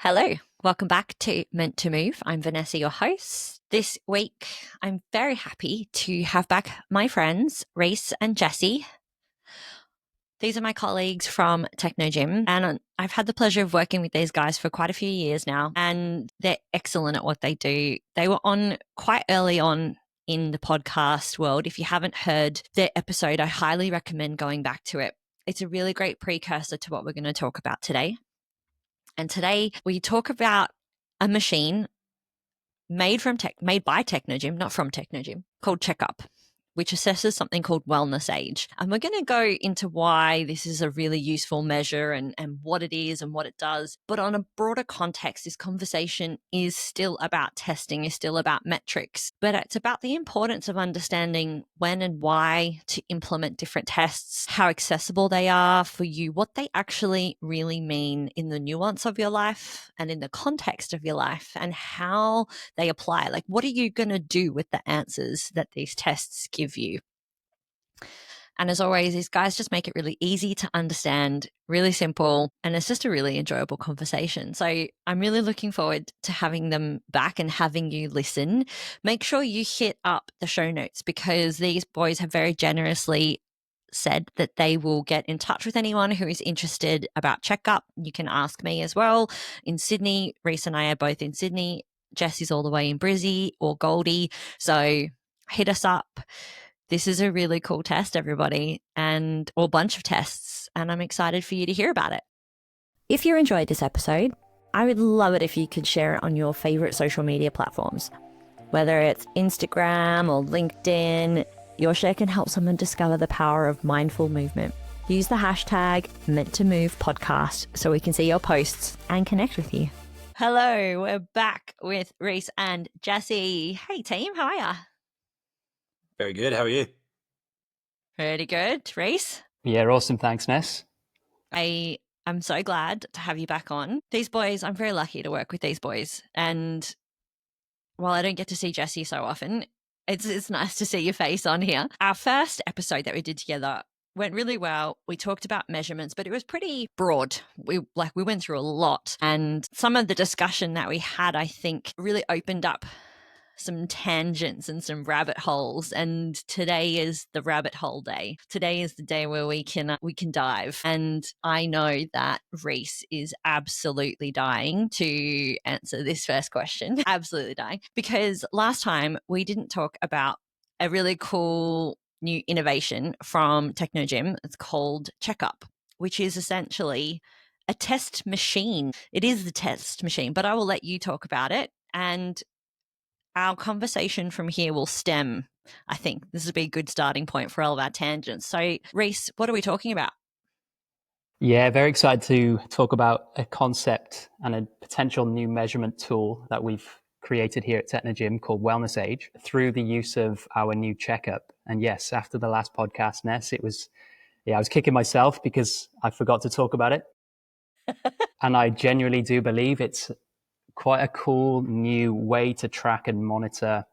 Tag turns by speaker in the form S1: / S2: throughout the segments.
S1: Hello, welcome back to Meant to Move. I'm Vanessa, your host. This week, I'm very happy to have back my friends, Rhys and Jessie. These are my colleagues from Technogym, and I've had the pleasure of working with these guys for quite a few years now, and they're excellent at what they do. They were on quite early on in the podcast world. If you haven't heard their episode, I highly recommend going back to it. It's a really great precursor to what we're going to talk about today. And today we talk about a machine made by Technogym, not from Technogym, called Checkup, which assesses something called WellnessAge. And we're going to go into why this is a really useful measure and what it is and what it does. But on a broader context, this conversation is still about testing, is still about metrics, but it's about the importance of understanding when and why to implement different tests, how accessible they are for you, what they actually really mean in the nuance of your life and in the context of your life, and how they apply. Like, what are you going to do with the answers that these tests give you? And as always, these guys just make it really easy to understand, really simple, and it's just a really enjoyable conversation. So I'm really looking forward to having them back and having you listen. Make sure you hit up the show notes because these boys have very generously said that they will get in touch with anyone who is interested about Checkup. You can ask me as well. In Sydney, Rhys and I are both in Sydney. Jesse's all the way in Brizzy or Goldie. So hit us up. This is a really cool test, everybody, or bunch of tests, and I'm excited for you to hear about it. If you enjoyed this episode, I would love it if you could share it on your favorite social media platforms. Whether it's Instagram or LinkedIn, your share can help someone discover the power of mindful movement. Use the hashtag #MeantToMovePodcast so we can see your posts and connect with you. Hello, we're back with Rhys and Jessie. Hey team, how are ya?
S2: Very good. How are you?
S1: Pretty good. Rhys?
S3: Yeah, awesome. Thanks, Ness.
S1: I'm so glad to have you back on. These boys, I'm very lucky to work with these boys. And while I don't get to see Jessie so often, it's nice to see your face on here. Our first episode that we did together went really well. We talked about measurements, but it was pretty broad. We went through a lot. And some of the discussion that we had, I think, really opened up some tangents and some rabbit holes, and today is the rabbit hole day. Today is the day where we can dive, and I know that Rhys is absolutely dying to answer this first question. Absolutely dying, because last time we didn't talk about a really cool new innovation from Technogym. It's called Checkup, which is essentially a test machine. It is the test machine, but I will let you talk about it, and our conversation from here will stem. I think this would be a good starting point for all of our tangents. So, Rhys, what are we talking about?
S3: Yeah, very excited to talk about a concept and a potential new measurement tool that we've created here at Technogym called WellnessAge through the use of our new Checkup. And yes, after the last podcast, Ness, I was kicking myself because I forgot to talk about it. And I genuinely do believe it's quite a cool new way to track and monitor,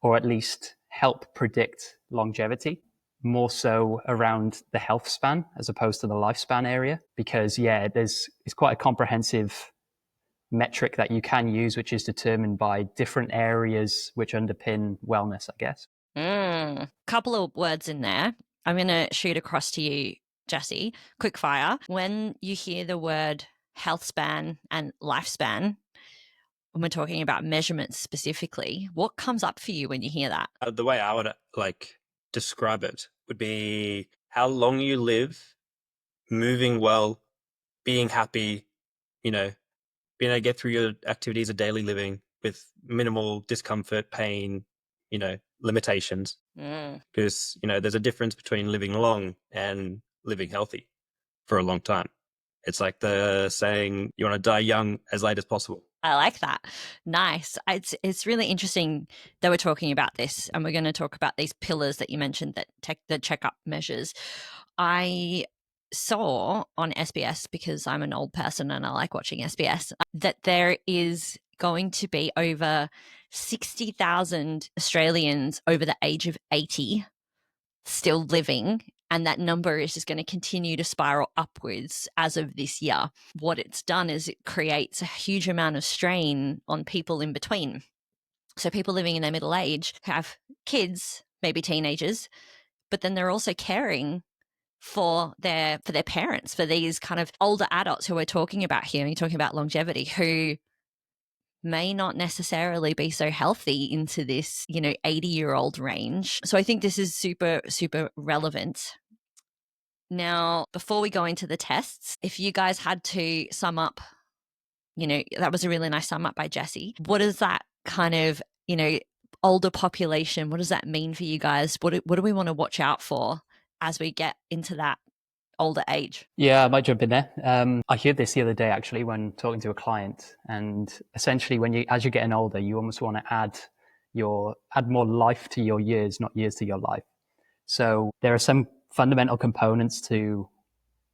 S3: or at least help predict longevity, more so around the health span as opposed to the lifespan area. Because it's quite a comprehensive metric that you can use, which is determined by different areas which underpin wellness, I guess.
S1: Couple of words in there. I'm going to shoot across to you, Jessie, quick fire. When you hear the word health span and lifespan, when we're talking about measurements specifically, what comes up for you when you hear that?
S2: The way I would describe it would be how long you live, moving well, being happy, being able to get through your activities of daily living with minimal discomfort, pain, limitations. Because, there's a difference between living long and living healthy for a long time. It's like the saying, you want to die young as late as possible.
S1: I like that. Nice. It's really interesting that we're talking about this, and we're going to talk about these pillars that you mentioned that the Checkup measures. I saw on SBS, because I'm an old person and I like watching SBS, that there is going to be over 60,000 Australians over the age of 80 still living And that number is just going to continue to spiral upwards as of this year. What it's done is it creates a huge amount of strain on people in between. So people living in their middle age have kids, maybe teenagers, but then they're also caring for their parents, for these kind of older adults who we're talking about here. And you're talking about longevity, who may not necessarily be so healthy into this, 80-year-old range. So I think this is super, super relevant. Now, before we go into the tests, if you guys had to sum up, that was a really nice sum up by Jessie. What is that kind of, older population? What does that mean for you guys? What do we want to watch out for as we get into that older age?
S3: Yeah, I might jump in there. I heard this the other day actually when talking to a client, and essentially as you're getting older, you almost want to add more life to your years, not years to your life. So there are some fundamental components to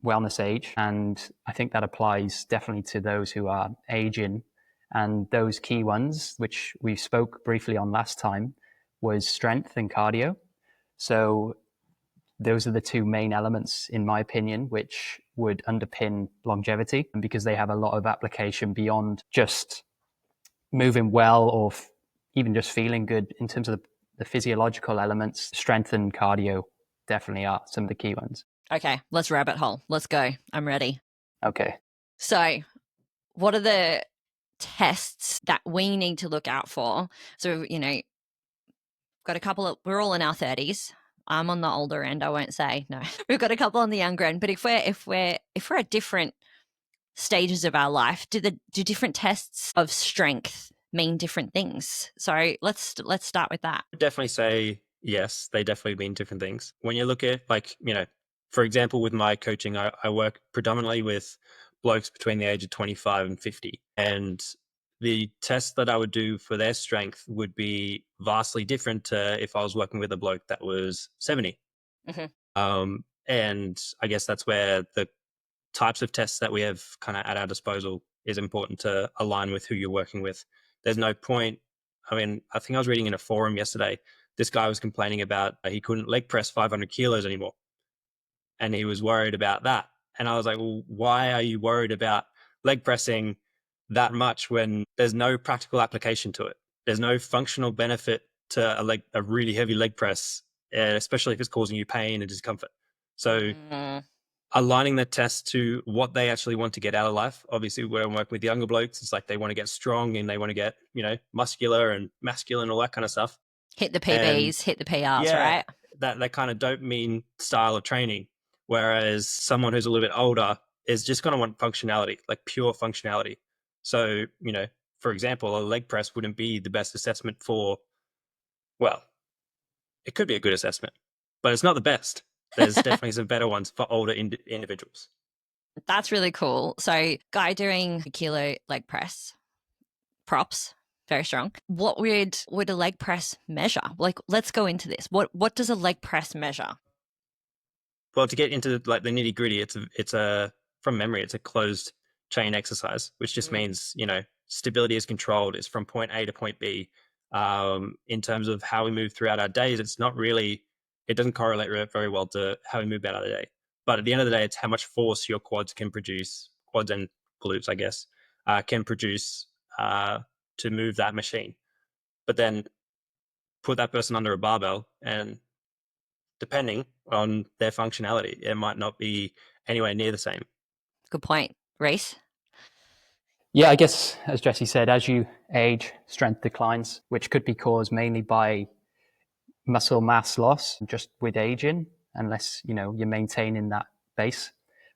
S3: WellnessAge, and I think that applies definitely to those who are aging. And those key ones, which we spoke briefly on last time, was strength and cardio. So those are the two main elements, in my opinion, which would underpin longevity, and because they have a lot of application beyond just moving well or even just feeling good. In terms of the physiological elements, strength and cardio definitely are some of the key ones.
S1: Okay, let's rabbit hole. Let's go. I'm ready.
S3: Okay.
S1: So what are the tests that we need to look out for? So, got a couple of, we're all in our 30s. I'm on the older end, I won't say. No. We've got a couple on the younger end, but if we're at different stages of our life, do different tests of strength mean different things? So let's start with that.
S2: I'd definitely say yes, they definitely mean different things. When you look at, for example, with my coaching, I work predominantly with blokes between the age of 25 and 50. And the tests that I would do for their strength would be vastly different to if I was working with a bloke that was 70.
S1: Mm-hmm.
S2: And I guess that's where the types of tests that we have kind of at our disposal is important to align with who you're working with. There's no point. I mean, I think I was reading in a forum yesterday, this guy was complaining about he couldn't leg press 500 kilos anymore. And he was worried about that. And I was like, well, why are you worried about leg pressing that much when there's no practical application to it? There's no functional benefit to a really heavy leg press, especially if it's causing you pain and discomfort. So aligning the test to what they actually want to get out of life. Obviously, when I'm working with younger blokes, it's like they want to get strong and they want to get, muscular and masculine, all that kind of stuff.
S1: Hit the PBs, hit the PRs,
S2: yeah,
S1: right?
S2: That kind of dopamine style of training. Whereas someone who's a little bit older is just going to want functionality, like pure functionality. So, for example, a leg press wouldn't be the best assessment for, well, it could be a good assessment, but it's not the best. There's definitely some better ones for older individuals.
S1: That's really cool. So guy doing a kilo leg press, props, very strong. What would a leg press measure? Like, let's go into this. What does a leg press measure?
S2: Well, to get into like the nitty gritty, it's a from memory, it's a closed chain exercise, which just means, stability is controlled. It's from point A to point B. In terms of how we move throughout our days, it doesn't correlate very well to how we move about our day. But at the end of the day, it's how much force your quads can produce, quads and glutes, I guess, can produce to move that machine. But then put that person under a barbell, and depending on their functionality, it might not be anywhere near the same.
S1: Good point. Rhys?
S3: Yeah, I guess, as Jessie said, as you age, strength declines, which could be caused mainly by muscle mass loss just with aging, unless, you're maintaining that base,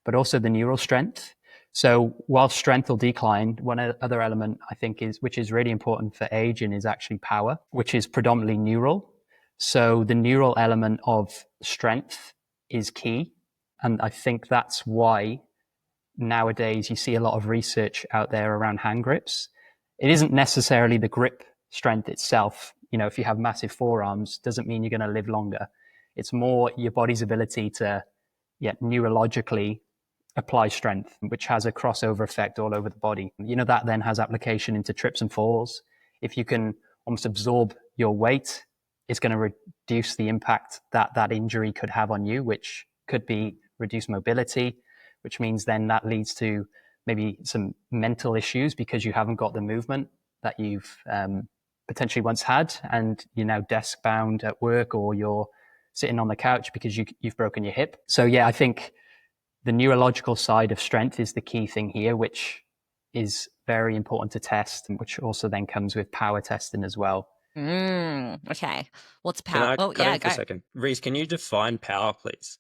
S3: but also the neural strength. So while strength will decline, one other element I think which is really important for aging is actually power, which is predominantly neural. So the neural element of strength is key. And I think that's why nowadays you see a lot of research out there around hand grips. It isn't necessarily the grip strength itself. If you have massive forearms, doesn't mean you're going to live longer. It's more your body's ability to, neurologically apply strength, which has a crossover effect all over the body. That then has application into trips and falls. If you can almost absorb your weight is going to reduce the impact that that injury could have on you, which could be reduced mobility, which means then that leads to maybe some mental issues because you haven't got the movement that you've potentially once had, and you're now desk bound at work, or you're sitting on the couch because you've broken your hip. So yeah, I think the neurological side of strength is the key thing here, which is very important to test, which also then comes with power testing as well.
S1: Okay. What's
S2: Can
S1: power?
S2: I
S1: Oh,
S2: cut
S1: yeah,
S2: in for
S1: go.
S2: a second? Rhys, can you define power, please?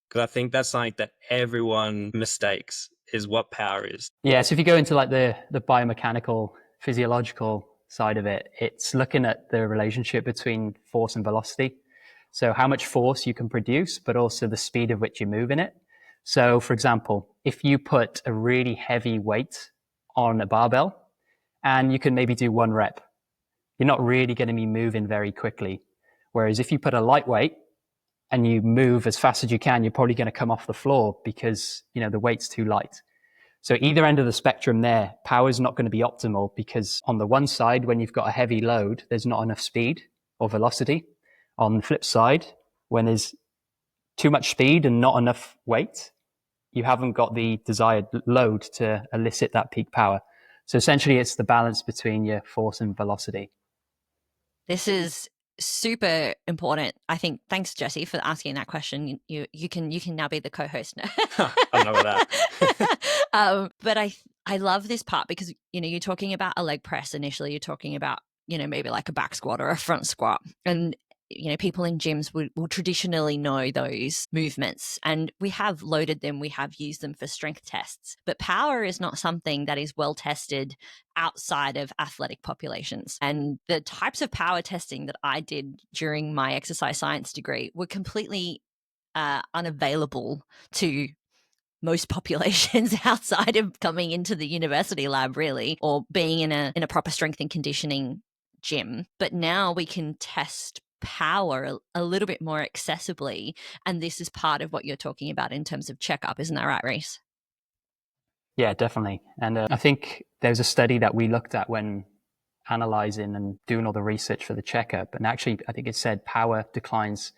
S2: Because I think that's something that everyone mistakes, is what power is.
S3: Yeah, so if you go into like the biomechanical, physiological side of it, it's looking at the relationship between force and velocity. So how much force you can produce, but also the speed of which you move in it. So for example, if you put a really heavy weight on a barbell and you can maybe do 1 rep, you're not really going to be moving very quickly. Whereas if you put a light weight and you move as fast as you can, you're probably going to come off the floor because, you know, the weight's too light. So either end of the spectrum there, power is not going to be optimal because on the one side, when you've got a heavy load, there's not enough speed or velocity. On the flip side, when there's too much speed and not enough weight, you haven't got the desired load to elicit that peak power. So essentially it's the balance between your force and velocity.
S1: This is super important. I think thanks, Jesse, for asking that question. You can now be the co-host now.
S2: I know that.
S1: But I love this part because, you know, you're talking about a leg press initially. You're talking about, you know, maybe like a back squat or a front squat. And, you know, people in gyms will traditionally know those movements, and we have loaded them, we have used them for strength tests. But power is not something that is well tested outside of athletic populations. And the types of power testing that I did during my exercise science degree were completely unavailable to most populations outside of coming into the university lab, really, or being in a proper strength and conditioning gym. But now we can test power a little bit more accessibly, and this is part of what you're talking about in terms of Checkup, isn't that right, Rhys?
S3: Yeah, definitely. And I think there's a study that we looked at when analyzing and doing all the research for the Checkup, and actually I think it said power declines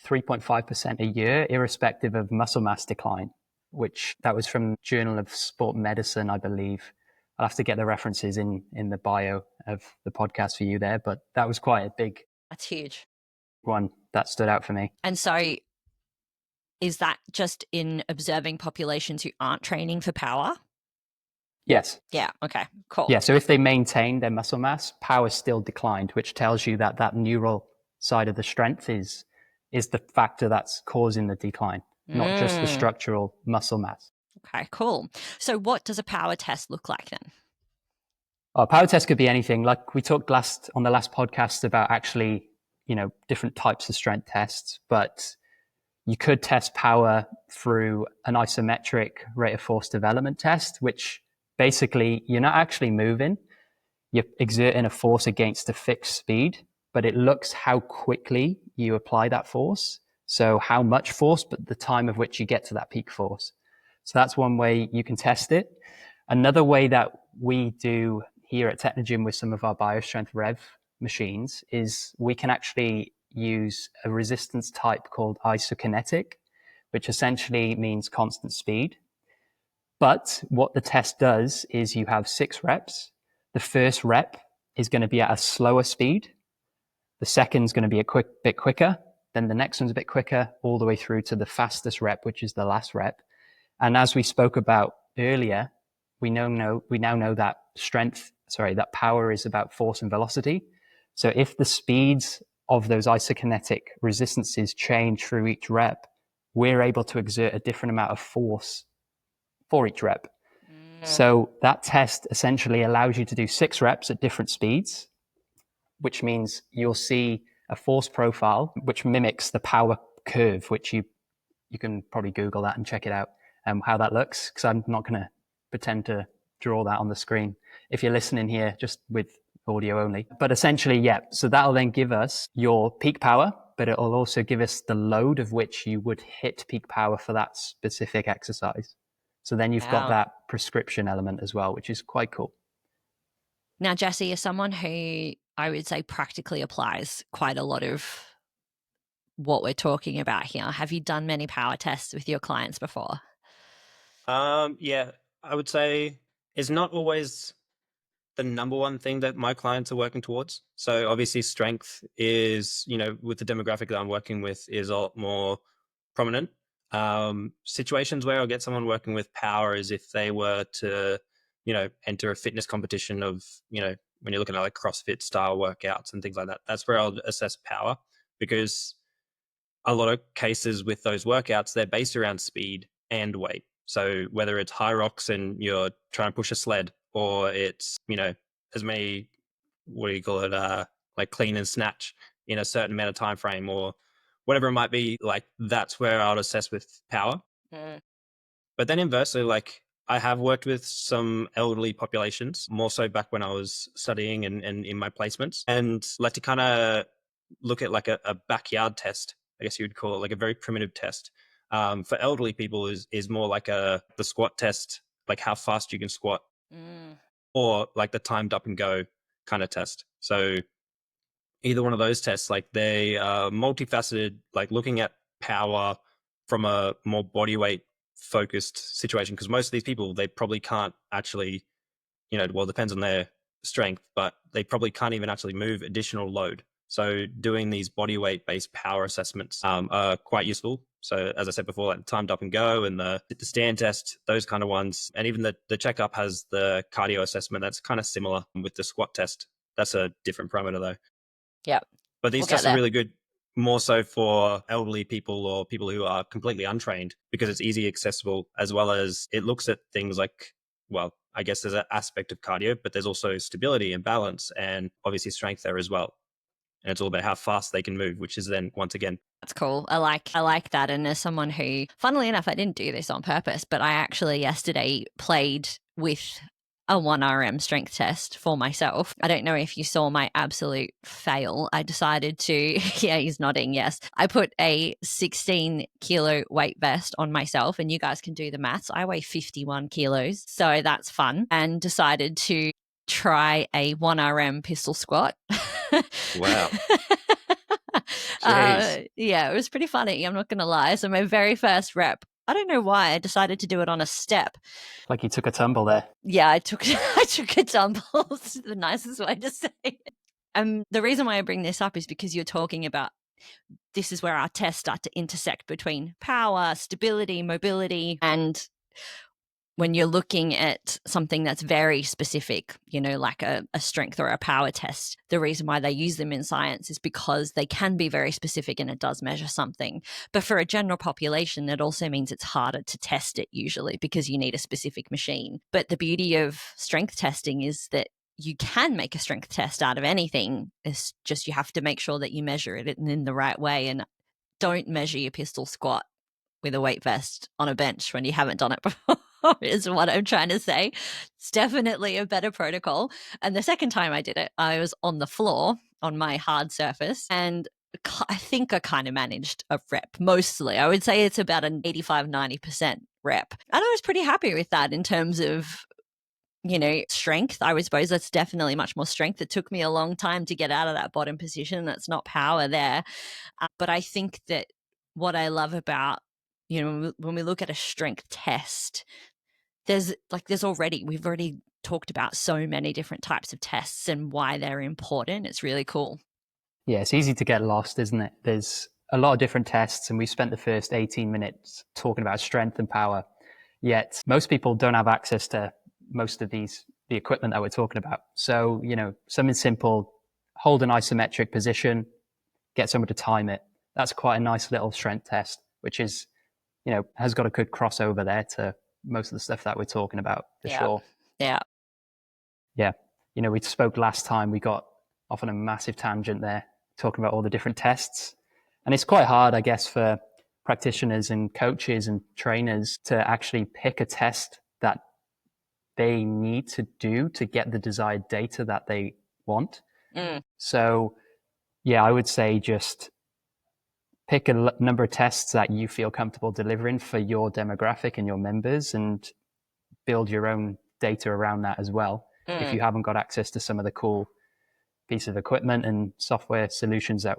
S3: 3.5% a year, irrespective of muscle mass decline, which that was from Journal of Sport Medicine, I believe. I'll have to get the references in the bio of the podcast for you there, but that was quite a big
S1: That's huge.
S3: one that stood out for me.
S1: And so is that just in observing populations who aren't training for power?
S3: Yes.
S1: Yeah. Okay, cool.
S3: Yeah. So if they maintain their muscle mass, power still declined, which tells you that that neural side of the strength is the factor that's causing the decline, not just the structural muscle mass.
S1: Okay, cool. So what does a power test look like then?
S3: A power test could be anything. Like we talked on the last podcast about actually, you know, different types of strength tests, but you could test power through an isometric rate of force development test, which basically you're not actually moving. You're exerting a force against a fixed speed, but it looks how quickly you apply that force. So how much force, but the time of which you get to that peak force. So that's one way you can test it. Another way that we do here at Technogym with some of our BioStrength Rev machines is we can actually use a resistance type called isokinetic, which essentially means constant speed. But what the test does is you have 6 reps. The first rep is going to be at a slower speed. The second's going to be a bit quicker. Then the next one's a bit quicker, all the way through to the fastest rep, which is the last rep. And as we spoke about earlier, we now know that that power is about force and velocity. So if the speeds of those isokinetic resistances change through each rep, we're able to exert a different amount of force for each rep. So that test essentially allows you to do 6 reps at different speeds, which means you'll see a force profile which mimics the power curve, which you can probably Google that and check it out, how that looks, because I'm not going to pretend to draw that on the screen if you're listening here just with audio only. But essentially, yeah, so that'll then give us your peak power, but it'll also give us the load of which you would hit peak power for that specific exercise. So then you've got that prescription element as well, which is quite cool.
S1: Now, Jesse is someone who I would say practically applies quite a lot of what we're talking about here. Have you done many power tests with your clients before?
S2: Yeah, I would say it's not always the number one thing that my clients are working towards. So obviously strength is, with the demographic that I'm working with, is a lot more prominent. Situations where I'll get someone working with power is if they were to, enter a fitness competition of, when you're looking at like CrossFit style workouts and things like that. That's where I'll assess power, because a lot of cases with those workouts, they're based around speed and weight. So whether it's high rocks and you're trying to push a sled, or it's, as many, what do you call it, like clean and snatch in a certain amount of time frame, or whatever it might be, like that's where I would assess with power.
S1: Mm.
S2: But then inversely, like I have worked with some elderly populations, more so back when I was studying and in my placements, and like to kind of look at like a backyard test, I guess you would call it, like a very primitive test. For elderly people is more like the squat test, like how fast you can squat,
S1: Mm.
S2: or like the timed up and go kind of test. So either one of those tests, like they are multifaceted, like looking at power from a more body weight focused situation. Because most of these people, they probably can't actually, well, it depends on their strength, but they probably can't even actually move additional load. So doing these body weight based power assessments are quite useful. So as I said before, like the timed up and go and the stand test, those kind of ones, and even the checkup has the cardio assessment. That's kind of similar with the squat test. That's a different parameter though.
S1: Yep.
S2: But these
S1: We'll get
S2: tests are
S1: there.
S2: really good, more so for elderly people or people who are completely untrained, because it's easy accessible, as well as it looks at things like, well, I guess there's an aspect of cardio, but there's also stability and balance and obviously strength there as well. And it's all about how fast they can move, which is then once again.
S1: That's cool. I like that. And as someone who, funnily enough, I didn't do this on purpose, but I actually yesterday played with a 1RM strength test for myself. I don't know if you saw my absolute fail. I decided to, yeah, he's nodding, yes. I put a 16 kilo weight vest on myself, and you guys can do the maths. I weigh 51 kilos, so that's fun, and decided to try a 1RM pistol squat.
S2: Wow. Jeez.
S1: Yeah, it was pretty funny. I'm not going to lie. So my very first rep, I don't know why I decided to do it on a step.
S3: Like you took a tumble there.
S1: Yeah, I took a tumble. It's the nicest way to say it. The reason why I bring this up is because you're talking about this is where our tests start to intersect between power, stability, mobility, and when you're looking at something that's very specific, like a strength or a power test, the reason why they use them in science is because they can be very specific and it does measure something. But for a general population, it also means it's harder to test it usually because you need a specific machine. But the beauty of strength testing is that you can make a strength test out of anything. It's just you have to make sure that you measure it in the right way, and don't measure your pistol squat with a weight vest on a bench when you haven't done it before. Is what I'm trying to say. It's definitely a better protocol. And the second time I did it, I was on the floor on my hard surface, and I think I kind of managed a rep mostly. I would say it's about an 85-90% rep. And I was pretty happy with that in terms of, strength. I would suppose that's definitely much more strength. It took me a long time to get out of that bottom position. That's not power there. But I think that what I love about, when we look at a strength test, we've already talked about so many different types of tests and why they're important. It's really cool.
S3: Yeah, it's easy to get lost, isn't it? There's a lot of different tests, and we spent the first 18 minutes talking about strength and power. Yet most people don't have access to most of the equipment that we're talking about. So, something simple, hold an isometric position, get someone to time it. That's quite a nice little strength test, which is, has got a good crossover there to most of the stuff that we're talking about for sure.
S1: Yeah.
S3: Yeah. We spoke last time, we got off on a massive tangent there, talking about all the different tests. And it's quite hard, I guess, for practitioners and coaches and trainers to actually pick a test that they need to do to get the desired data that they want. So, yeah, I would say just pick a number of tests that you feel comfortable delivering for your demographic and your members, and build your own data around that as well. if you haven't got access to some of the cool piece of equipment and software solutions that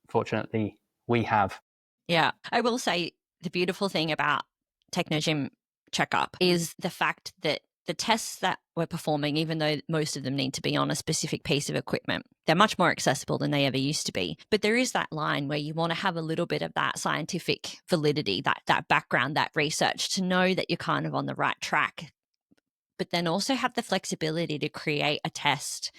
S3: fortunately we have.
S1: Yeah. I will say the beautiful thing about Technogym Checkup is the fact that the tests that we're performing, even though most of them need to be on a specific piece of equipment, they're much more accessible than they ever used to be. But there is that line where you want to have a little bit of that scientific validity, that background, that research to know that you're kind of on the right track, but then also have the flexibility to create a test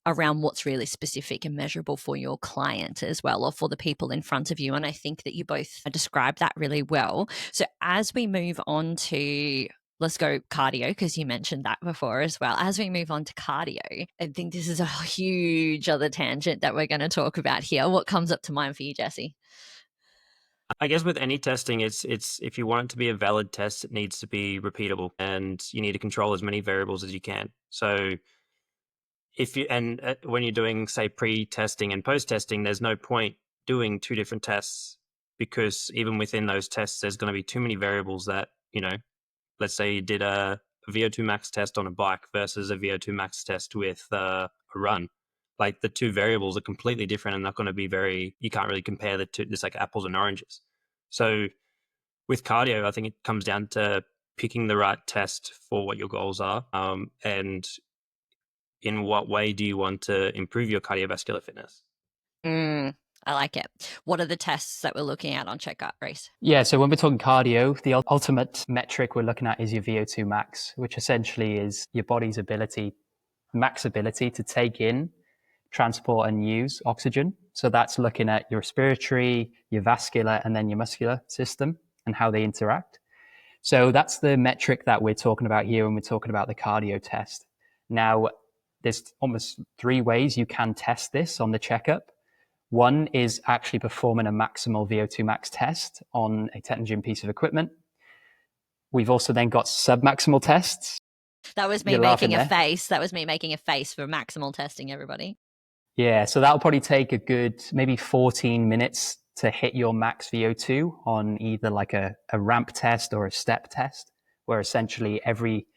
S1: around what's really specific and measurable for your client as well, or for the people in front of you. And I think that you both described that really well. So as we move on to, let's go cardio, because you mentioned that before as well. As we move on to cardio, I think this is a huge other tangent that we're going to talk about here. What comes up to mind for you, Jesse?
S2: I guess with any testing, it's if you want it to be a valid test, it needs to be repeatable, and you need to control as many variables as you can. So if you when you're doing, say, pre-testing and post-testing, there's no point doing two different tests, because even within those tests, there's going to be too many variables that, let's say you did a VO2 max test on a bike versus a VO2 max test with a run. Like, the two variables are completely different and not going to be you can't really compare the two. It's like apples and oranges. So with cardio, I think it comes down to picking the right test for what your goals are, and in what way do you want to improve your cardiovascular fitness.
S1: I like it. What are the tests that we're looking at on Checkup, Rhys?
S3: Yeah, so when we're talking cardio, the ultimate metric we're looking at is your VO2 max, which essentially is your body's max ability to take in, transport, and use oxygen. So that's looking at your respiratory, your vascular, and then your muscular system and how they interact. So that's the metric that we're talking about here when we're talking about the cardio test. Now, there's almost 3 ways you can test this on the Checkup. One is actually performing a maximal VO2 max test on a Technogym piece of equipment. We've also then got submaximal tests.
S1: That was me making a face. That was me making a face for maximal testing, everybody.
S3: Yeah, so that'll probably take a good maybe 14 minutes to hit your max VO2 on either like a ramp test or a step test, where essentially every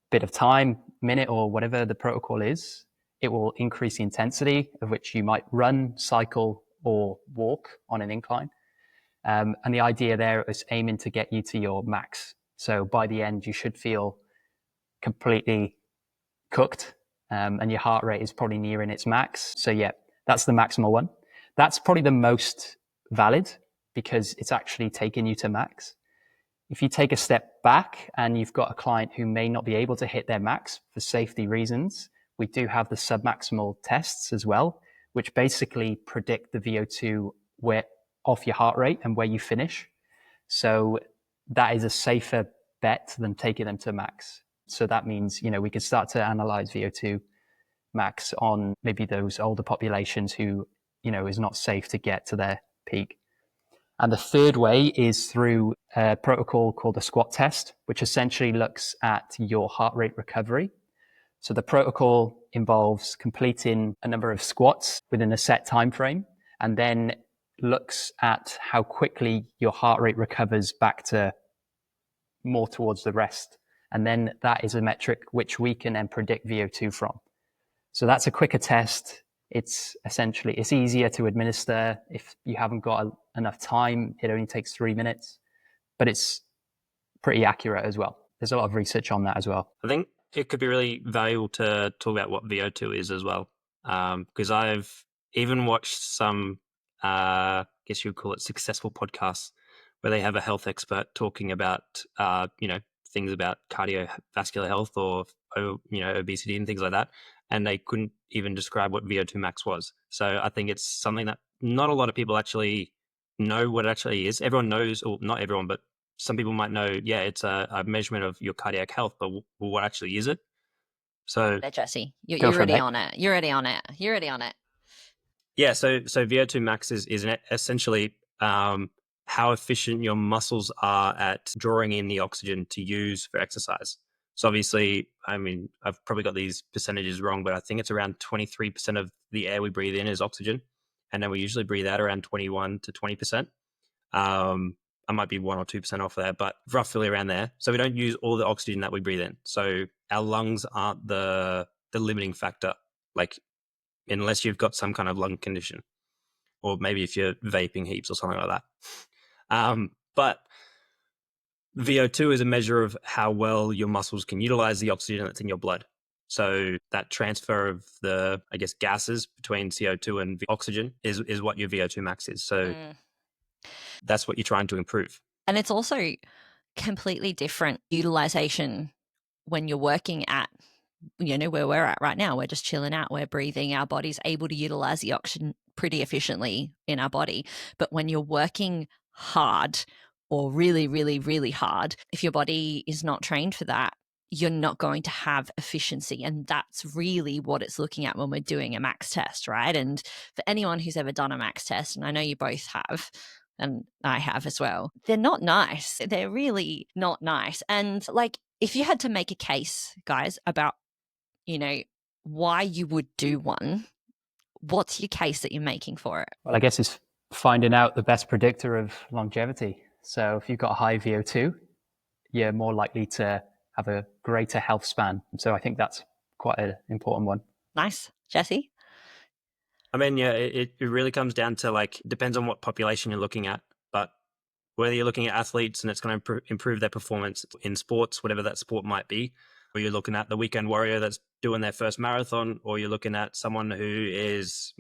S3: bit of time, minute or whatever the protocol is, it will increase the intensity of which you might run, cycle, or walk on an incline. And the idea there is aiming to get you to your max. So by the end, you should feel completely cooked, and your heart rate is probably nearing its max. So yeah, that's the maximal one. That's probably the most valid because it's actually taking you to max. If you take a step back and you've got a client who may not be able to hit their max for safety reasons, we do have the submaximal tests as well, which basically predict the VO2 off your heart rate and where you finish. So that is a safer bet than taking them to max. So that means, we can start to analyze VO2 max on maybe those older populations who, is not safe to get to their peak. And the third way is through a protocol called a squat test, which essentially looks at your heart rate recovery. So the protocol involves completing a number of squats within a set time frame, and then looks at how quickly your heart rate recovers back to more towards the rest. And then that is a metric which we can then predict VO2 from. So that's a quicker test. It's easier to administer. If you haven't got enough time, it only takes 3 minutes, but it's pretty accurate as well. There's a lot of research on that as well.
S2: I think it could be really valuable to talk about what VO2 is as well, because I've even watched some, I guess you would call it successful podcasts, where they have a health expert talking about, things about cardiovascular health or, obesity and things like that. And they couldn't even describe what VO2 max was. So I think it's something that not a lot of people actually know what it actually is. Everyone knows, or not everyone, but some people might know, yeah, it's a measurement of your cardiac health, but what actually is it? So,
S1: Jesse, you're already on it. You're already on it. You're already on it.
S2: Yeah, so VO2 max is essentially how efficient your muscles are at drawing in the oxygen to use for exercise. So obviously, I mean, I've probably got these percentages wrong, but I think it's around 23% of the air we breathe in is oxygen, and then we usually breathe out around 21 to 20%. I might be 1 or 2% off there, but roughly around there. So we don't use all the oxygen that we breathe in. So our lungs aren't the limiting factor, like unless you've got some kind of lung condition, or maybe if you're vaping heaps or something like that. But VO2 is a measure of how well your muscles can utilize the oxygen that's in your blood. So that transfer of the, I guess, gases between CO2 and oxygen is what your VO2 max is. So that's what you're trying to improve.
S1: And it's also completely different utilization when you're working at, where we're at right now. We're just chilling out, we're breathing, our body's able to utilize the oxygen pretty efficiently in our body. But when you're working hard or really, really, really hard, if your body is not trained for that, you're not going to have efficiency. And that's really what it's looking at when we're doing a max test, right? And for anyone who's ever done a max test, and I know you both have, and I have as well, they're not nice. They're really not nice. And like, if you had to make a case, guys, about, why you would do one, what's your case that you're making for it?
S3: Well, I guess it's finding out the best predictor of longevity. So if you've got a high VO2, you're more likely to have a greater health span. So I think that's quite an important one.
S1: Nice. Jesse?
S2: I mean, yeah, it really comes down to, like, depends on what population you're looking at, but whether you're looking at athletes and it's going to improve their performance in sports, whatever that sport might be, or you're looking at the weekend warrior that's doing their first marathon, or you're looking at someone who is,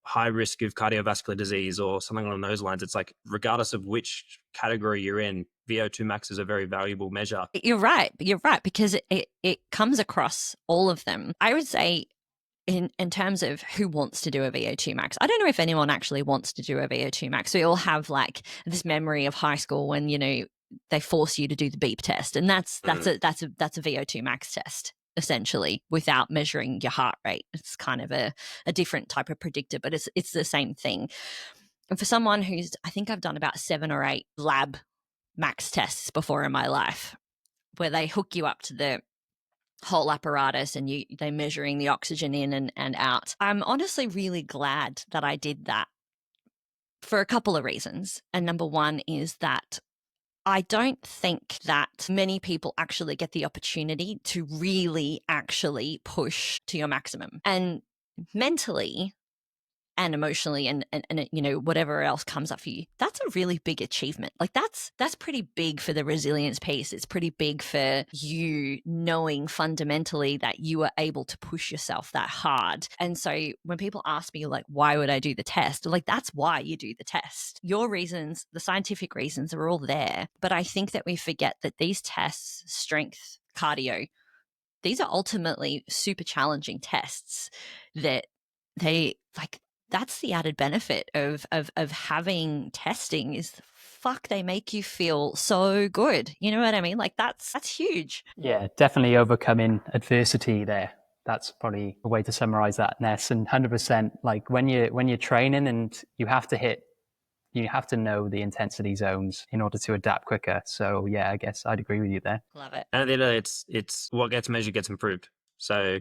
S2: high risk of cardiovascular disease or something along those lines. It's like, regardless of which category you're in, VO2 max is a very valuable measure.
S1: You're right, because it comes across all of them. I would say in terms of who wants to do a VO2 max, I don't know if anyone actually wants to do a VO2 max. We all have like this memory of high school when, they force you to do the beep test, and that's a VO2 max test, essentially, without measuring your heart rate. It's kind of a different type of predictor, but it's the same thing. And for someone I think I've done about 7 or 8 lab max tests before in my life, where they hook you up to the whole apparatus and they're measuring the oxygen in and out. I'm honestly really glad that I did that for a couple of reasons. And number one is that I don't think that many people actually get the opportunity to really actually push to your maximum. And mentally and emotionally and whatever else comes up for you, that's a really big achievement. Like that's pretty big for the resilience piece. It's pretty big for you knowing fundamentally that you are able to push yourself that hard. And so when people ask me, like, why would I do the test? Like, that's why you do the test. Your reasons, the scientific reasons, are all there. But I think that we forget that these tests, strength, cardio, these are ultimately super challenging tests that that's the added benefit of having testing is they make you feel so good. You know what I mean? Like that's huge.
S3: Yeah, definitely overcoming adversity there. That's probably a way to summarize that, Ness. And 100%, like when you're training and you have to know the intensity zones in order to adapt quicker. So yeah, I guess I'd agree with you there.
S1: Love it.
S2: And at the end of the day, it's what gets measured gets improved. So,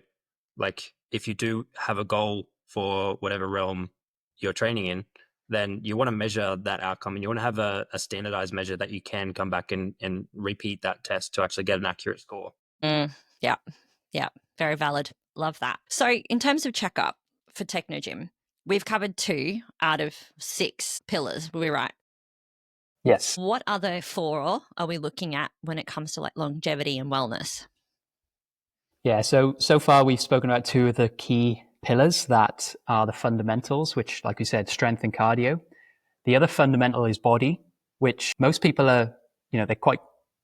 S2: like, if you do have a goal for whatever realm you're training in, then you want to measure that outcome, and you want to have a standardized measure that you can come back and repeat that test to actually get an accurate score.
S1: Yeah, very valid. Love that. So in terms of Checkup for Technogym, we've covered 2 out of 6 pillars. Were we right?
S3: Yes.
S1: What other 4 are we looking at when it comes to like longevity and wellness?
S3: Yeah, so far we've spoken about 2 of the key pillars that are the fundamentals, which, like we said, strength and cardio. The other fundamental is body, which most people are, they're quite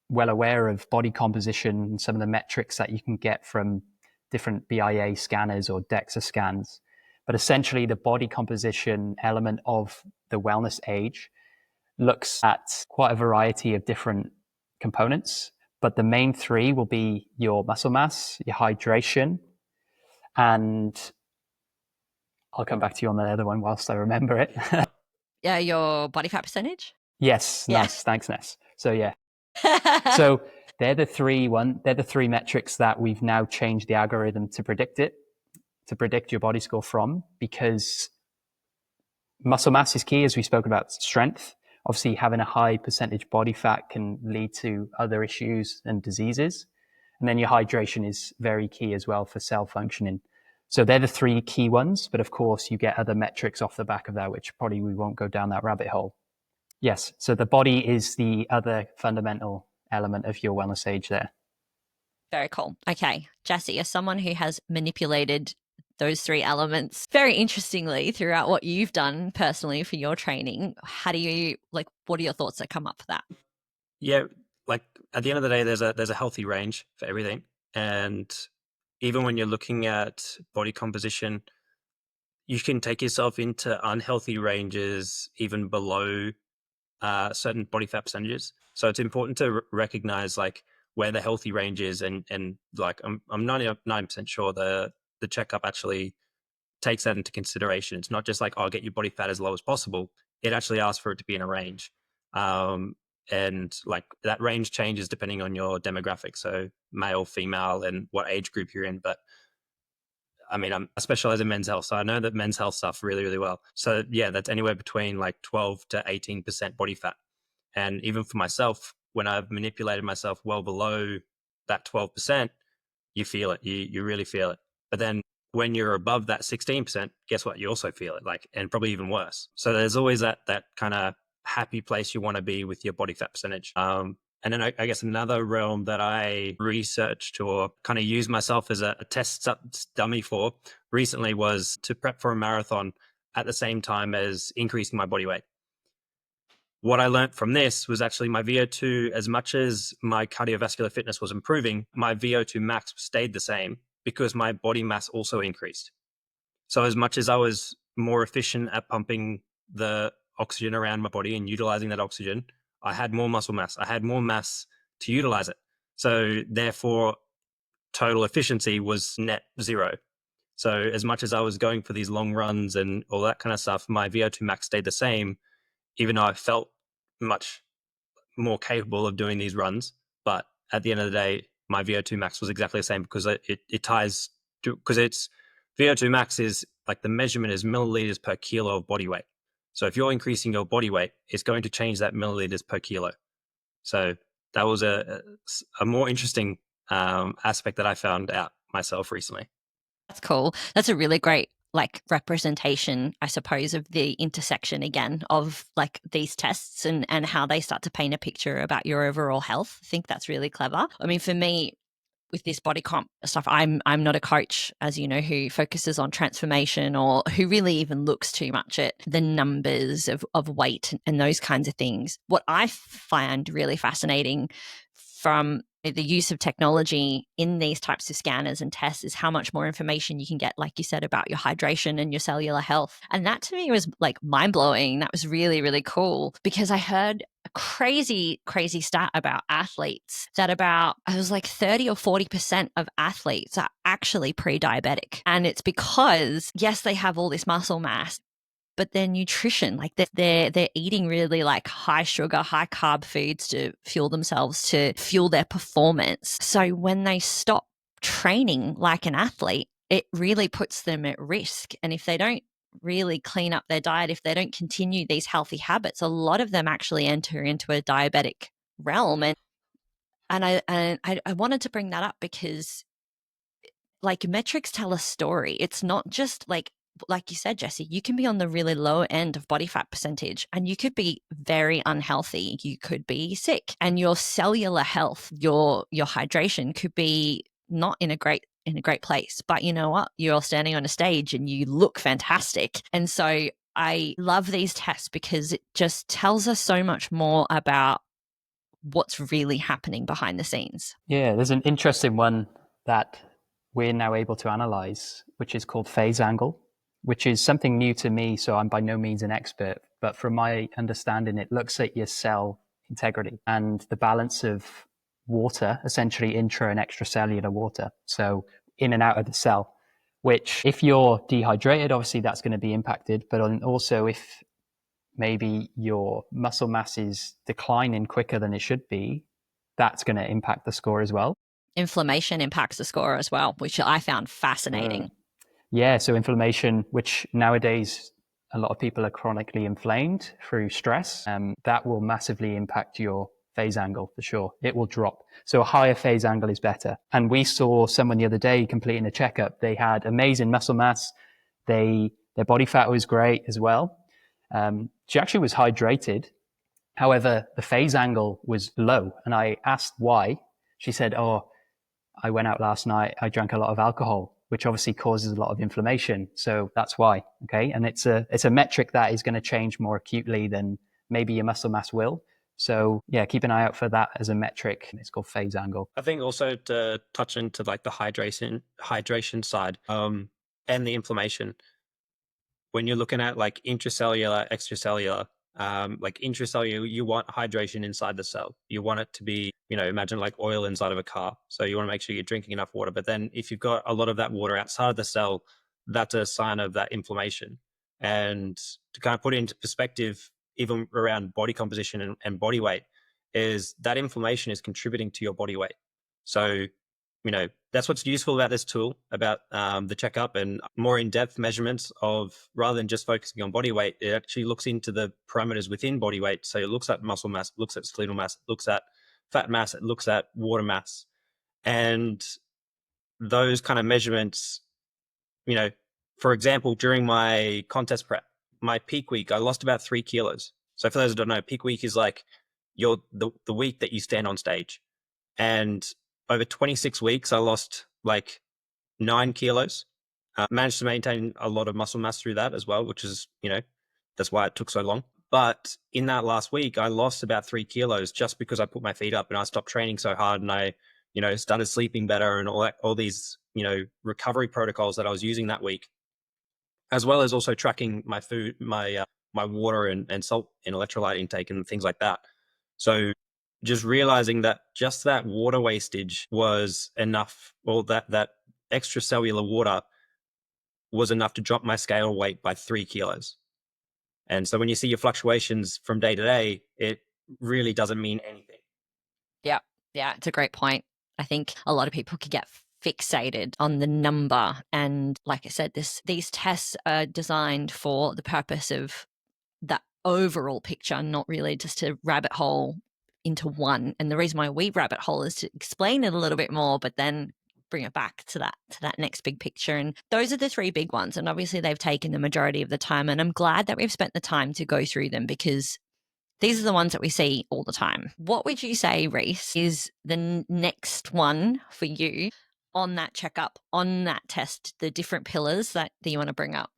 S3: well aware of body composition and some of the metrics that you can get from different BIA scanners or DEXA scans. But essentially, the body composition element of the WellnessAge looks at quite a variety of different components. But the main 3 will be your muscle mass, your hydration, and I'll come back to you on the other one whilst I remember it.
S1: Yeah, your body fat percentage?
S3: Yes,
S1: Yeah.
S3: nice. Thanks, Ness. So yeah. So they're the 3 metrics that we've now changed the algorithm to predict your body score from, because muscle mass is key, as we spoke about strength. Obviously, having a high percentage body fat can lead to other issues and diseases. And then your hydration is very key as well for cell functioning. So they're the three key ones. But of course, you get other metrics off the back of that, which probably we won't go down that rabbit hole. Yes. So the body is the other fundamental element of your WellnessAge there.
S1: Very cool. Okay. Jessie, as someone who has manipulated those three elements very interestingly throughout what you've done personally for your training, how do you, like, what are your thoughts that come up for that?
S2: Yeah, like at the end of the day, there's a healthy range for everything. And even when you're looking at body composition, you can take yourself into unhealthy ranges even below certain body fat percentages. So it's important to recognize like where the healthy range is, and like I'm 99% sure the checkup actually takes that into consideration. It's not just like, oh, get your body fat as low as possible. It actually asks for it to be in a range. And like that range changes depending on your demographic. So male, female, and what age group you're in. But I mean, I specialize in men's health, so I know that men's health stuff really, really well. So yeah, that's anywhere between like 12 to 18% body fat. And even for myself, when I've manipulated myself well below that 12%, you feel it. You really feel it. But then when you're above that 16%, guess what? You also feel it, like, and probably even worse. So there's always that kind of happy place you want to be with your body fat percentage. And then I guess another realm that I researched or kind of used myself as a test dummy for recently was to prep for a marathon at the same time as increasing my body weight. What I learned from this was actually my VO2, as much as my cardiovascular fitness was improving, my VO2 max stayed the same because my body mass also increased. So as much as I was more efficient at pumping the oxygen around my body and utilizing that oxygen, I had more muscle mass. I had more mass to utilize it. So therefore, total efficiency was net zero. So as much as I was going for these long runs and all that kind of stuff, my VO2 max stayed the same, even though I felt much more capable of doing these runs. But at the end of the day, my VO2 max was exactly the same because it ties to, because it's VO2 max is like the measurement is milliliters per kilo of body weight. So if you're increasing your body weight, it's going to change that milliliters per kilo. So that was a more interesting aspect that I found out myself recently.
S1: That's cool. That's a really great like representation, I suppose, of the intersection again of like these tests and how they start to paint a picture about your overall health. I think that's really clever. I mean, for me, with this body comp stuff, I'm not a coach, as you know, who focuses on transformation or who really even looks too much at the numbers of weight and those kinds of things. What I find really fascinating from the use of technology in these types of scanners and tests is how much more information you can get, like you said, about your hydration and your cellular health. And that to me was like mind blowing. That was really, really cool because I heard a crazy stat about athletes that about, it was like 30 or 40% of athletes are actually pre-diabetic. And it's because, yes, they have all this muscle mass, but their nutrition, like they're eating really like high sugar, high carb foods to fuel themselves, to fuel their performance. So when they stop training like an athlete, it really puts them at risk. And if they don't really clean up their diet, if they don't continue these healthy habits, a lot of them actually enter into a diabetic realm. And I wanted to bring that up because like metrics tell a story. It's not just like you said, Jessie, you can be on the really low end of body fat percentage and you could be very unhealthy. You could be sick and your cellular health, your hydration could be not in a great place. But you know what? You're standing on a stage and you look fantastic. And so I love these tests because it just tells us so much more about what's really happening behind the scenes.
S3: Yeah, there's an interesting one that we're now able to analyze, which is called phase angle, which is something new to me. So I'm by no means an expert, but from my understanding, it looks at your cell integrity and the balance of water, essentially intra and extracellular water. So in and out of the cell, which if you're dehydrated, obviously that's going to be impacted. But also if maybe your muscle mass is declining quicker than it should be, that's going to impact the score as well.
S1: Inflammation impacts the score as well, which I found fascinating.
S3: Yeah, so inflammation, which nowadays a lot of people are chronically inflamed through stress, that will massively impact your phase angle for sure. It will drop. So a higher phase angle is better. And we saw someone the other day completing a checkup. They had amazing muscle mass. Their body fat was great as well. She actually was hydrated. However, the phase angle was low. And I asked why. She said, oh, I went out last night. I drank a lot of alcohol, which obviously causes a lot of inflammation. So that's why. Okay. And it's a metric that is going to change more acutely than maybe your muscle mass will. So yeah, keep an eye out for that as a metric. It's called phase angle.
S2: I think also to touch into like the hydration side, and the inflammation. When you're looking at like intracellular, extracellular, like intracellular, you want hydration inside the cell. You want it to be, imagine like oil inside of a car. So you want to make sure you're drinking enough water. But then if you've got a lot of that water outside of the cell, that's a sign of that inflammation. And to kind of put it into perspective, even around body composition and body weight, is that inflammation is contributing to your body weight. So that's what's useful about this tool, about the checkup, and more in-depth measurements of, rather than just focusing on body weight, it actually looks into the parameters within body weight. So it looks at muscle mass, looks at skeletal mass, it looks at fat mass, it looks at water mass. And those kind of measurements, for example, during my contest prep, my peak week, I lost about 3 kilos. So for those who don't know, peak week is like the week that you stand on stage. And over 26 weeks, I lost like 9 kilos. Managed to maintain a lot of muscle mass through that as well, which is, that's why it took so long. But in that last week, I lost about 3 kilos just because I put my feet up and I stopped training so hard, and I, started sleeping better, and all these, recovery protocols that I was using that week, as well as also tracking my food, my water and salt and electrolyte intake and things like that. So just realizing that just that water wastage was enough, or that extracellular water was enough to drop my scale weight by 3 kilos. And so when you see your fluctuations from day to day, it really doesn't mean anything.
S1: Yeah. Yeah. It's a great point. I think a lot of people can get fixated on the number. And like I said, these tests are designed for the purpose of that overall picture, not really just to rabbit hole into one. And the reason why we rabbit hole is to explain it a little bit more, but then bring it back to that next big picture. And those are the 3 big ones. And obviously they've taken the majority of the time. And I'm glad that we've spent the time to go through them, because these are the ones that we see all the time. What would you say, Rhys, is the next one for you on that checkup, on that test, the different pillars that you want to bring up?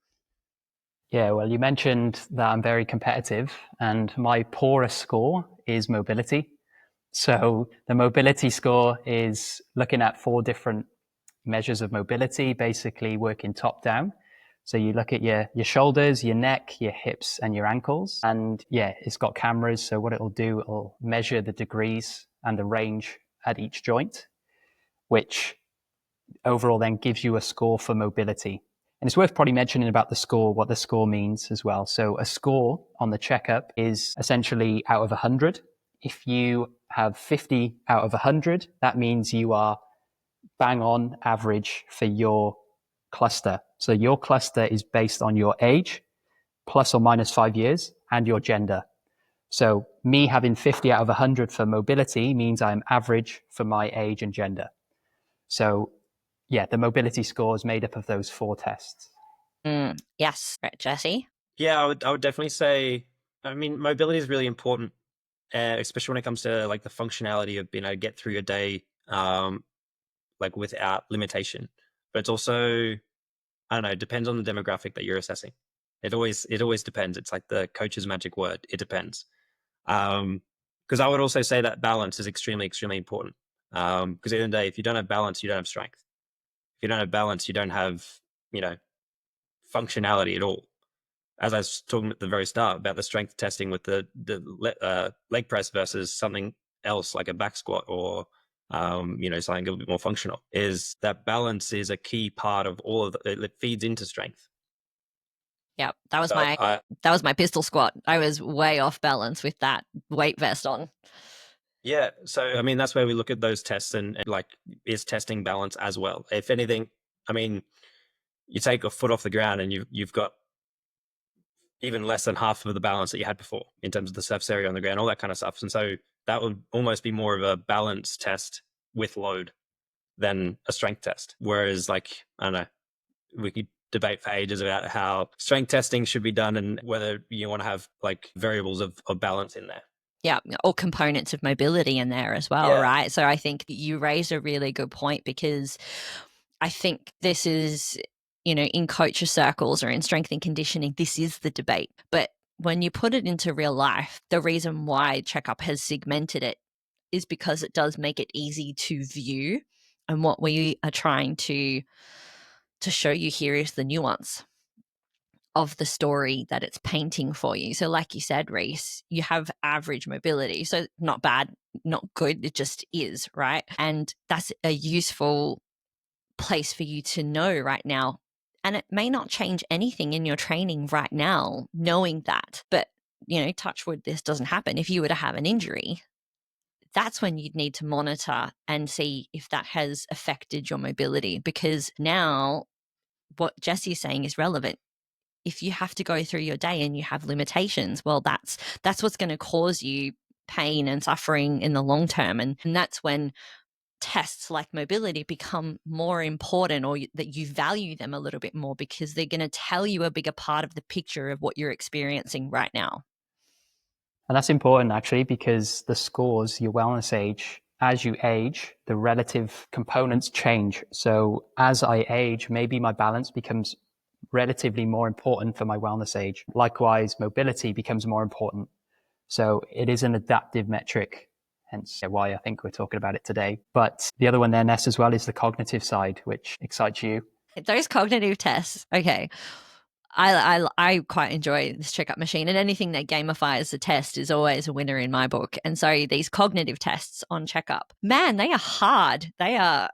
S3: Yeah, well, you mentioned that I'm very competitive, and my poorest score is mobility. So the mobility score is looking at 4 different measures of mobility, basically working top down. So you look at your shoulders, your neck, your hips, and your ankles. And yeah, it's got cameras. So what it'll do, it'll measure the degrees and the range at each joint, which overall then gives you a score for mobility. And it's worth probably mentioning about the score, what the score means as well. So a score on the checkup is essentially out of 100. If you have 50 out of 100, that means you are bang on average for your cluster. So your cluster is based on your age, plus or minus 5 years, and your gender. So me having 50 out of 100 for mobility means I'm average for my age and gender. So yeah, the mobility score is made up of those 4 tests.
S1: Yes, right, Jesse?
S2: Yeah, I would definitely say, mobility is really important, especially when it comes to like the functionality of being able to get through your day, like without limitation. But it's also, I don't know, it depends on the demographic that you're assessing. It always depends. It's like the coach's magic word. It depends. Because I would also say that balance is extremely, extremely important. Because at the end of the day, if you don't have balance, you don't have strength. If you don't have balance, you don't have, functionality at all. As I was talking at the very start about the strength testing with the leg press versus something else like a back squat or something a little bit more functional, is that balance is a key part of all of it. It feeds into strength.
S1: Yeah, that was my pistol squat. I was way off balance with that weight vest on.
S2: Yeah, so that's where we look at those tests and like, is testing balance as well. If anything, you take a foot off the ground and you've got even less than half of the balance that you had before in terms of the surface area on the ground, all that kind of stuff. And so that would almost be more of a balance test with load than a strength test. Whereas like, I don't know, we could debate for ages about how strength testing should be done and whether you want to have like variables of balance in there.
S1: Yeah, or components of mobility in there as well, right? So I think you raise a really good point, because I think this is, in coaches circles or in strength and conditioning, this is the debate. But when you put it into real life, the reason why Checkup has segmented it is because it does make it easy to view. And what we are trying to show you here is the nuance of the story that it's painting for you. So like you said, Rhys, you have average mobility. So not bad, not good, it just is, right? And that's a useful place for you to know right now. And it may not change anything in your training right now, knowing that. But, touch wood, this doesn't happen. If you were to have an injury, that's when you'd need to monitor and see if that has affected your mobility, because now what Jesse's saying is relevant. If you have to go through your day and you have limitations, well, that's what's going to cause you pain and suffering in the long term. And that's when tests like mobility become more important, or that you value them a little bit more, because they're going to tell you a bigger part of the picture of what you're experiencing right now.
S3: And that's important actually, because the scores, your WellnessAge, as you age, the relative components change. So as I age, maybe my balance becomes relatively more important for my WellnessAge. Likewise, mobility becomes more important. So it is an adaptive metric, hence why I think we're talking about it today. But the other one there, Ness, as well, is the cognitive side, which excites you.
S1: Those cognitive tests, okay. I quite enjoy this Checkup machine, and anything that gamifies the test is always a winner in my book. And so these cognitive tests on Checkup, man, they are hard. They are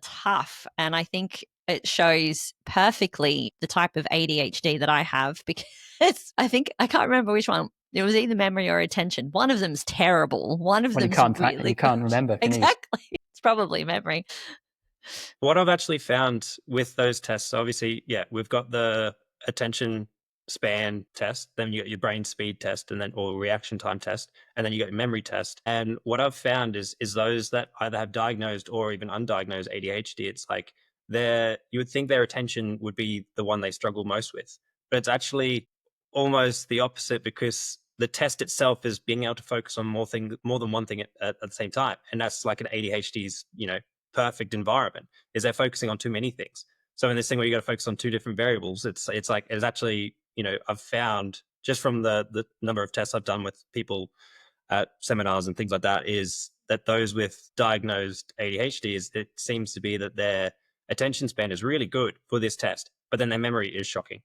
S1: tough. And I think it shows perfectly the type of ADHD that I have, because I can't remember which one. It was either memory or attention. One of them's terrible. One of them's really
S3: you can't remember.
S1: Exactly. It's probably memory.
S2: What I've actually found with those tests, obviously, we've got the attention span test, then you got your brain speed test, and then or reaction time test, and then you got your memory test. And what I've found is those that either have diagnosed or even undiagnosed ADHD, it's like you would think their attention would be the one they struggle most with, but it's actually almost the opposite, because the test itself is being able to focus on more than one thing at the same time, and that's like an ADHD's perfect environment, is they're focusing on too many things. So in this thing where you got to focus on two different variables, it's actually, I've found just from the number of tests I've done with people at seminars and things like that, is that those with diagnosed ADHD, it seems to be that their attention span is really good for this test, but then their memory is shocking.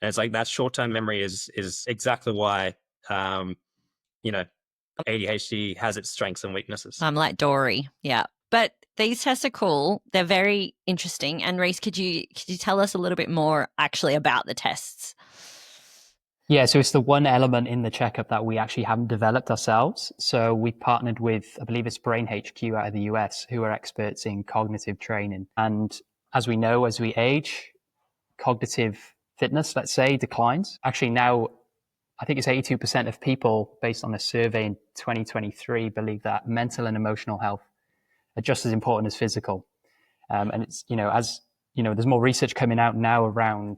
S2: And it's like that short-term memory is exactly why, ADHD has its strengths and weaknesses.
S1: I'm like Dory. Yeah. But these tests are cool. They're very interesting. And Rhys, could you tell us a little bit more actually about the tests?
S3: Yeah, so it's the one element in the Checkup that we actually haven't developed ourselves. So we partnered with, I believe it's Brain HQ out of the US, who are experts in cognitive training. And as we know, as we age, cognitive fitness, let's say, declines. Actually now, I think it's 82% of people, based on a survey in 2023, believe that mental and emotional health are just as important as physical. And it's, there's more research coming out now around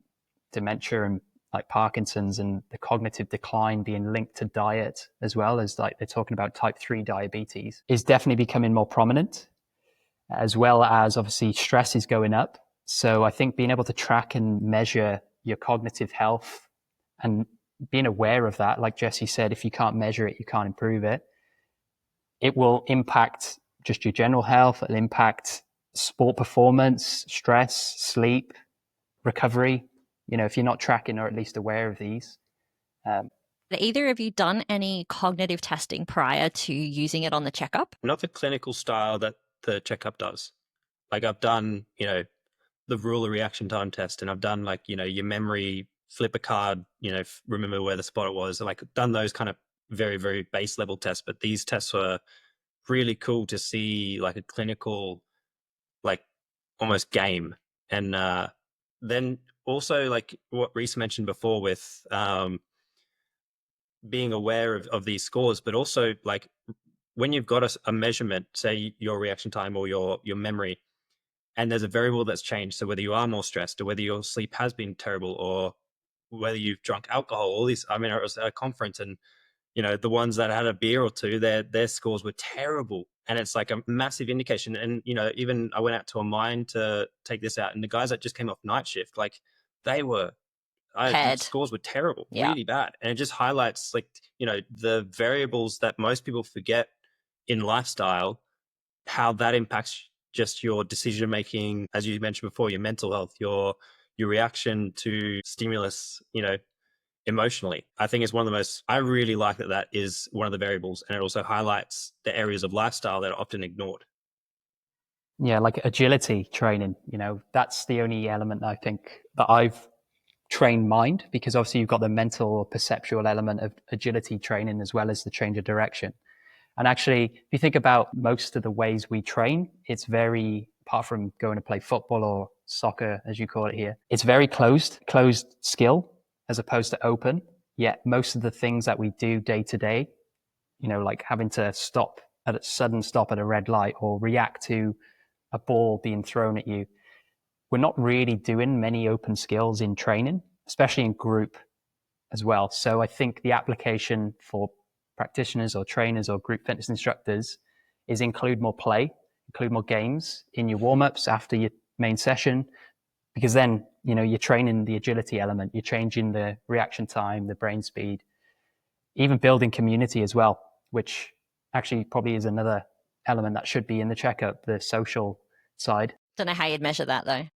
S3: dementia and like Parkinson's, and the cognitive decline being linked to diet, as well as like they're talking about type 3 diabetes, is definitely becoming more prominent, as well as obviously stress is going up. So I think being able to track and measure your cognitive health and being aware of that, like Jesse said, if you can't measure it, you can't improve it. It will impact just your general health. It'll impact sport performance, stress, sleep, recovery. If you're not tracking or at least aware of these.
S1: Have either of you done any cognitive testing prior to using it on the Checkup?
S2: Not the clinical style that the Checkup does. Like I've done, the ruler reaction time test, and I've done like, your memory, flip a card, remember where the spot it was. Like done those kind of very, very base level tests. But these tests were really cool to see, like a clinical, like almost game. And then also like what Rhys mentioned before with being aware of these scores, but also like when you've got a measurement, say your reaction time or your memory, and there's a variable that's changed, so whether you are more stressed or whether your sleep has been terrible or whether you've drunk alcohol, all these, I mean, I was at a conference and, the ones that had a beer or two, their scores were terrible. And it's like a massive indication. And, even I went out to a mine to take this out, and the guys that just came off night shift, like they were, the
S1: Paired.
S2: scores were terrible,
S1: Yeah.
S2: really bad. And it just highlights like, the variables that most people forget in lifestyle, how that impacts just your decision making, as you mentioned before, your mental health, your reaction to stimulus, emotionally. I think it's one of the most, I really like that is one of the variables, and it also highlights the areas of lifestyle that are often ignored.
S3: Yeah, like agility training, that's the only element I think that I've trained mind, because obviously you've got the mental or perceptual element of agility training as well as the change of direction. And actually, if you think about most of the ways we train, it's very, apart from going to play football or soccer, as you call it here, it's very closed skill as opposed to open. Yet most of the things that we do day to day, like having to stop at a sudden stop at a red light or react to a ball being thrown at you, we're not really doing many open skills in training, especially in group as well. So I think the application for practitioners or trainers or group fitness instructors is include more play, include more games in your warm-ups after your main session, because then, you're training the agility element, you're changing the reaction time, the brain speed, even building community as well, which actually probably is another element that should be in the checkup, the social side.
S1: Don't know how you'd measure that though.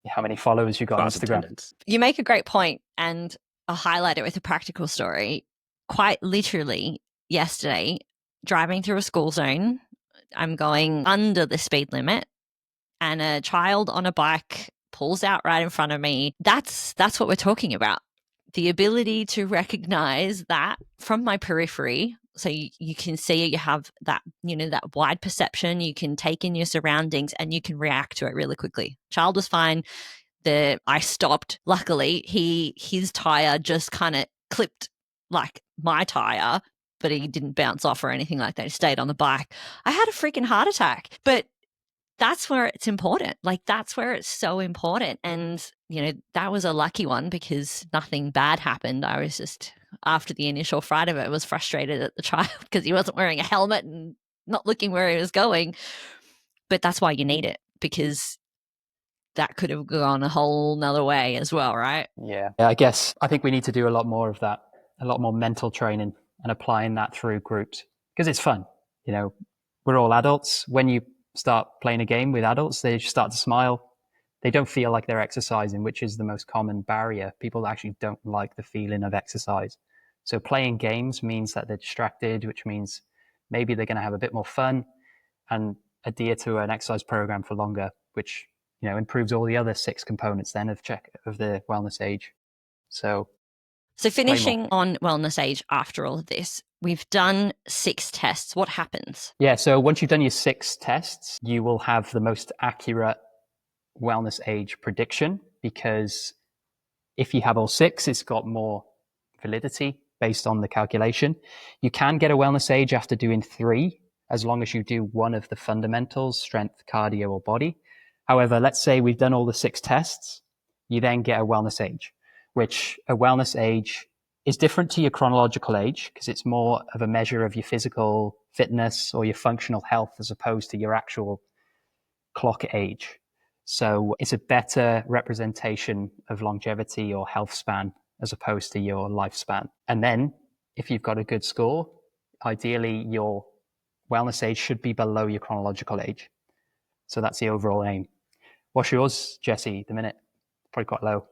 S3: How many followers you got on
S2: Class
S3: Instagram?
S2: attendance.
S1: You make a great point, and I'll highlight it with a practical story. Quite literally, yesterday, driving through a school zone, I'm going under the speed limit, and a child on a bike pulls out right in front of me. That's what we're talking about. The ability to recognize that from my periphery. So you can see, you have that, that wide perception, you can take in your surroundings and you can react to it really quickly. Child was fine. I stopped. Luckily, his tire just kind of clipped like my tire, but he didn't bounce off or anything like that. He stayed on the bike. I had a freaking heart attack. But that's where it's important. Like, that's where it's so important. And, that was a lucky one because nothing bad happened. I was just, after the initial fright of it, was frustrated at the child because he wasn't wearing a helmet and not looking where he was going. But that's why you need it, because that could have gone a whole nother way as well, right?
S3: Yeah, I think we need to do a lot more of that, a lot more mental training and applying that through groups, because it's fun. We're all adults. When you start playing a game with adults, they just start to smile. They don't feel like they're exercising, which is the most common barrier. People actually don't like the feeling of exercise. So playing games means that they're distracted, which means maybe they're going to have a bit more fun and adhere to an exercise program for longer, which improves all the other 6 components then of the WellnessAge. So
S1: finishing on WellnessAge after all of this, we've done 6 tests. What happens?
S3: Yeah, so once you've done your 6 tests, you will have the most accurate WellnessAge prediction, because if you have all 6, it's got more validity based on the calculation. You can get a WellnessAge after doing 3, as long as you do one of the fundamentals, strength, cardio, or body. However, let's say we've done all the 6 tests, you then get a WellnessAge, which a WellnessAge is different to your chronological age because it's more of a measure of your physical fitness or your functional health as opposed to your actual clock age. So it's a better representation of longevity or health span as opposed to your lifespan. And then if you've got a good score, ideally your WellnessAge should be below your chronological age. So that's the overall aim. What's yours, Jesse, the minute? Probably quite low.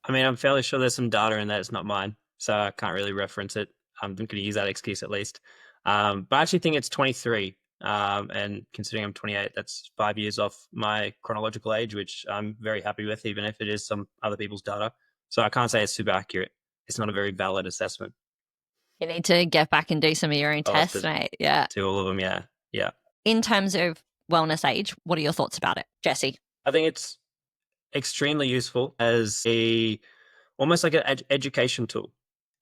S2: I mean, I'm fairly sure there's some data in there. It's not mine, so I can't really reference it. I'm going to use that excuse at least. But I actually think it's 23. And considering I'm 28, that's 5 years off my chronological age, which I'm very happy with, even if it is some other people's data. So I can't say it's super accurate. It's not a very valid assessment.
S1: You need to get back and do some of your own tests, mate. Yeah.
S2: To all of them, yeah. Yeah.
S1: In terms of WellnessAge, what are your thoughts about it, Jesse?
S2: I think it's extremely useful as almost like an education tool.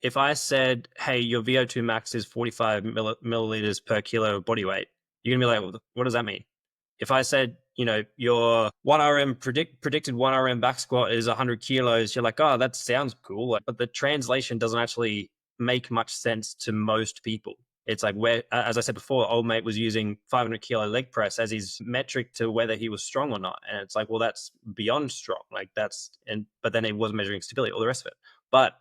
S2: if I said, hey, your VO2 max is 45 milliliters per kilo of body weight, you're going to be like, well, what does that mean? If I said, your 1RM predicted 1RM back squat is 100 kilos, you're like, oh, that sounds cool. But the translation doesn't actually make much sense to most people. It's like where, as I said before, old mate was using 500 kilo leg press as his metric to whether he was strong or not. And it's like, well, that's beyond strong. But then he was measuring stability, all the rest of it. But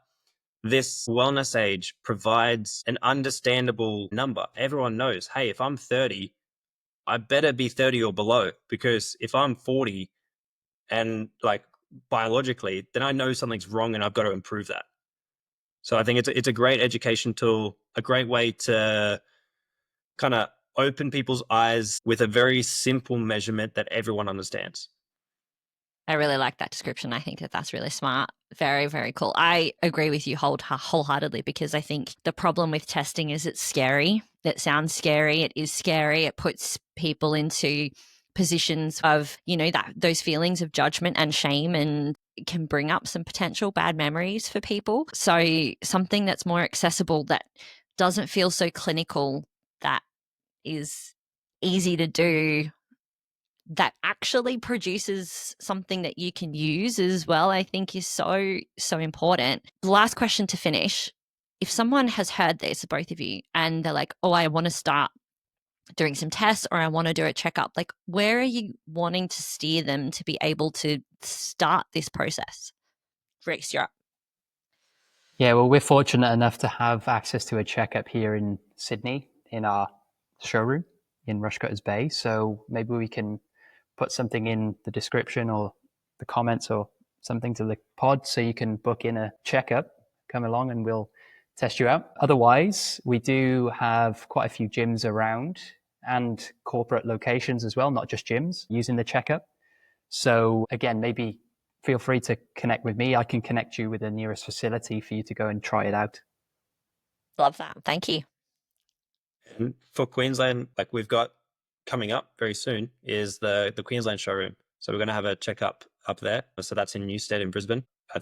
S2: this WellnessAge provides an understandable number. Everyone knows, hey, if I'm 30, I better be 30 or below, because if I'm 40 and biologically, then I know something's wrong and I've got to improve that. So I think it's a great education tool, a great way to kind of open people's eyes with a very simple measurement that everyone understands.
S1: I really like that description. I think that that's really smart. Very, very cool. I agree with you wholeheartedly, because I think the problem with testing is it's scary. It sounds scary. It is scary. It puts people into positions of, those feelings of judgment and shame, and it can bring up some potential bad memories for people. So something that's more accessible, that doesn't feel so clinical, that is easy to do, that actually produces something that you can use as well, I think is so, so important. The last question to finish: if someone has heard this, both of you, and they're like, oh, I want to start doing some tests, or I want to do a checkup, where are you wanting to steer them to be able to start this process? Rhys, you're up.
S3: Yeah, well, we're fortunate enough to have access to a checkup here in Sydney in our showroom in Rushcutters Bay. So maybe we can put something in the description or the comments or something to the pod so you can book in a checkup, come along and we'll test you out. Otherwise, we do have quite a few gyms around and corporate locations as well, not just gyms, using the checkup. So again, maybe feel free to connect with me. I can connect you with the nearest facility for you to go and try it out.
S1: Love that. Thank you.
S2: And for Queensland, we've got coming up very soon is the Queensland showroom. So we're going to have a checkup up there. So that's in Newstead in Brisbane. I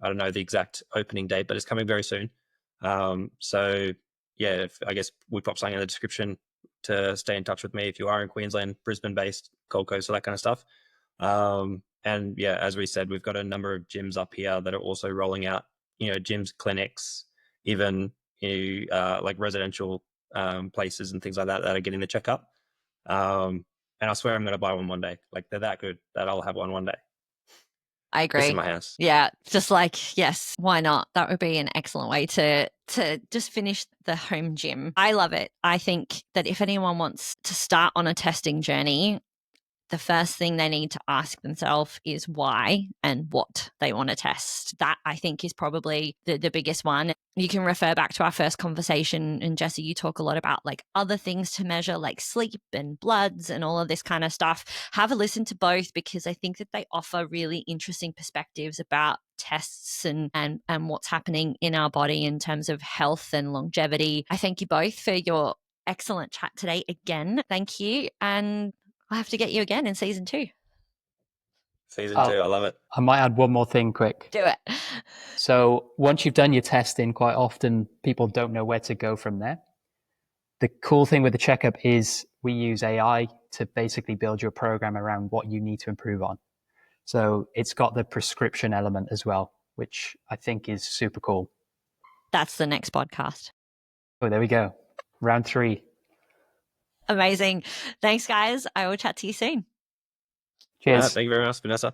S2: don't know the exact opening date, but it's coming very soon. So yeah, I guess we pop something in the description to stay in touch with me if you are in Queensland, Brisbane based, Gold Coast, all that kind of stuff. And yeah, as we said, we've got a number of gyms up here that are also rolling out, gyms, clinics, even residential places and things like that are getting the checkup. And I swear I'm going to buy one day. They're that good that I'll have one day.
S1: I agree.
S2: Just in my house.
S1: Yeah, just yes, why not? That would be an excellent way to just finish the home gym. I love it. I think that if anyone wants to start on a testing journey, the first thing they need to ask themselves is why and what they want to test. That, I think, is probably the biggest one. You can refer back to our first conversation, and Jessie, you talk a lot about other things to measure, like sleep and bloods and all of this kind of stuff. Have a listen to both, because I think that they offer really interesting perspectives about tests and what's happening in our body in terms of health and longevity. I thank you both for your excellent chat today again. Thank you. And I'll have to get you again in season 2.
S2: Season 2, I love it.
S3: I might add one more thing quick.
S1: Do it.
S3: So once you've done your testing, quite often people don't know where to go from there. The cool thing with the checkup is we use AI to basically build your program around what you need to improve on. So it's got the prescription element as well, which I think is super cool.
S1: That's the next podcast.
S3: Oh, there we go. Round 3.
S1: Amazing. Thanks, guys. I will chat to you soon.
S3: Cheers.
S2: Thank you very much, Vanessa.